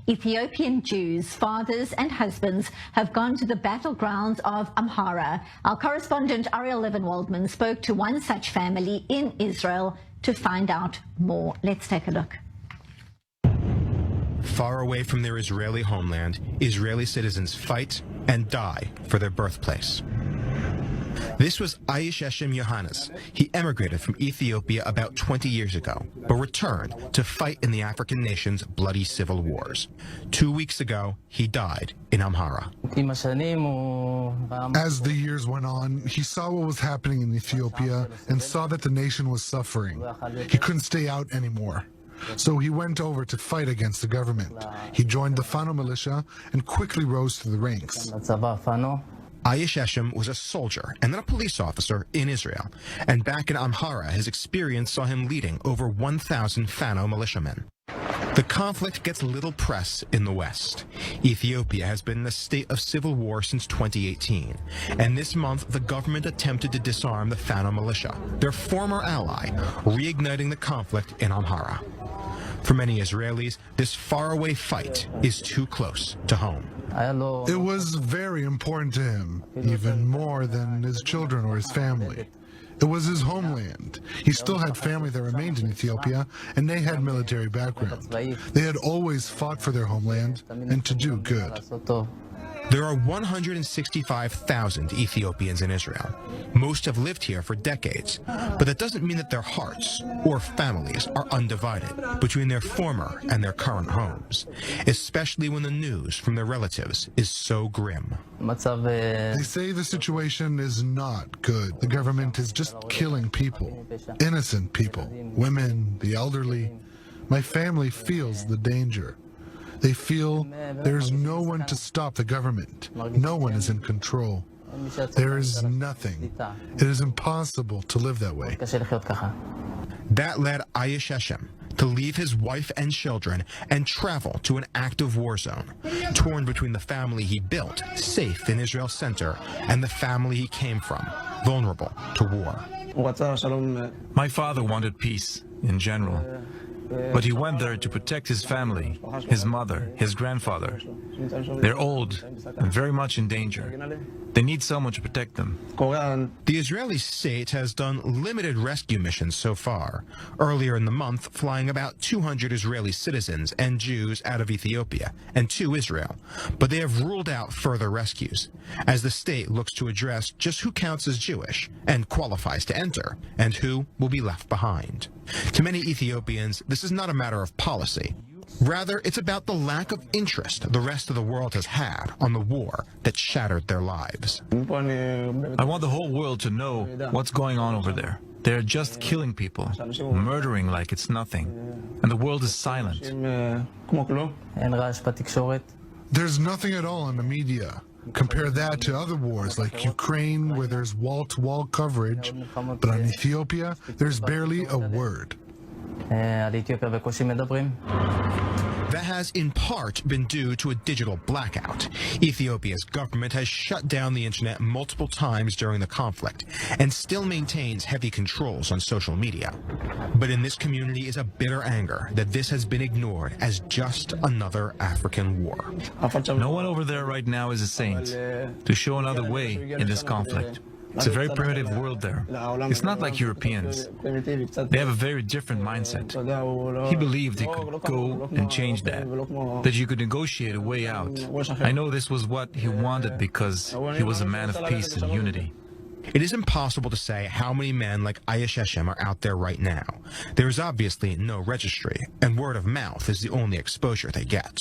Ethiopian Jews, fathers and husbands, have gone to the battlegrounds of Amhara. Our correspondent Ariel Levin-Waldman spoke to one such family in Israel to find out more. Let's take a look. Far away from their Israeli homeland, Israeli citizens fight and die for their birthplace. This was HNN Yohannes. He emigrated from Ethiopia about 20 years ago, but returned to fight in the African nation's bloody civil wars. 2 weeks ago, he died in Amhara. As the years went on, he saw what was happening in Ethiopia and saw that the nation was suffering. He couldn't stay out anymore. So he went over to fight against the government. He joined the Fano militia and quickly rose to the ranks. HNN was a soldier and then a police officer in Israel, and back in Amhara, his experience saw him leading over 1,000 Fano militiamen. The conflict gets little press in the West. Ethiopia has been in a state of civil war since 2018, and this month the government attempted to disarm the Fano militia, their former ally, reigniting the conflict in Amhara. For many Israelis, this faraway fight is too close to home. It was very important to him, even more than his children or his family. It was his homeland. He still had family that remained in Ethiopia, and they had military background. They had always fought for their homeland and to do good. There are 165,000 Ethiopians in Israel. Most have lived here for decades, but that doesn't mean that their hearts or families are undivided between their former and their current homes, especially when the news from their relatives is so grim. They say the situation is not good. The government is just killing people, innocent people, women, the elderly. My family feels the danger. They feel there's no one to stop the government. No one is in control. There is nothing. It is impossible to live that way. That led HNN to leave his wife and children and travel to an active war zone, torn between the family he built, safe in Israel's center, and the family he came from, vulnerable to war. My father wanted peace in general. But he went there to protect his family, his mother, his grandfather. They're old and very much in danger. They need someone to protect them. The Israeli state has done limited rescue missions so far, earlier in the month flying about 200 Israeli citizens and Jews out of Ethiopia and to Israel, but they have ruled out further rescues, as the state looks to address just who counts as Jewish and qualifies to enter, and who will be left behind. To many Ethiopians, this is not a matter of policy. Rather, it's about the lack of interest the rest of the world has had on the war that shattered their lives. I want the whole world to know what's going on over there. They're just killing people, murdering like it's nothing, and the world is silent. There's nothing at all in the media. Compare that to other wars like Ukraine, where there's wall-to-wall coverage, but on Ethiopia, there's barely a word. That has in part been due to a digital blackout. Ethiopia's government has shut down the internet multiple times during the conflict and still maintains heavy controls on social media. But in this community is a bitter anger that this has been ignored as just another African war. No one over there right now is a saint to show another way in this conflict. It's a very primitive world there. It's not like Europeans. They have a very different mindset. He believed he could go and change that you could negotiate a way out. I know this was what he wanted because he was a man of peace and unity. It is impossible to say how many men like HNN are out there right now. There is obviously no registry, and word of mouth is the only exposure they get.